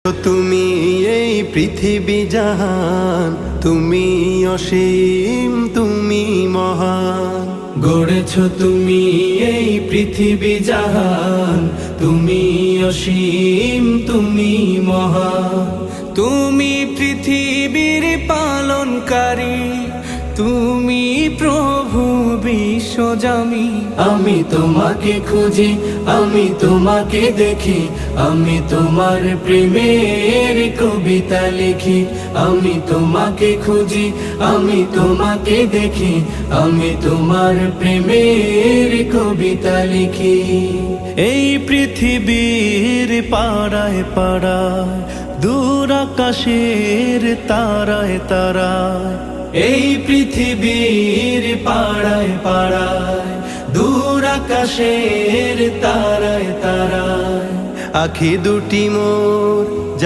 তুমি এই পৃথিবী জাহান, তুমি অসীম, তুমি মহান। গড়েছ তুমি এই পৃথিবী জাহান, তুমি অসীম, তুমি মহান। তুমি পৃথিবীর পালনকারী, তুমি প্রভু বিশ্বজামি। আমি তোমাকে খুঁজি, আমি তোমাকে দেখি, আমি তোমার প্রেমের কবিতা লিখি। আমি তোমাকে খুঁজি, আমি তোমাকে দেখি, আমি তোমার প্রেমের কবিতা লিখি। এই পৃথিবীর পাড়ায় পাড়ায়, দূর আকাশের তারায় তারায়, এই পৃথিবীর পাড়ায় পাড়ায়, দূর আকাশের তারায় তারায়, আখি দুটি মোর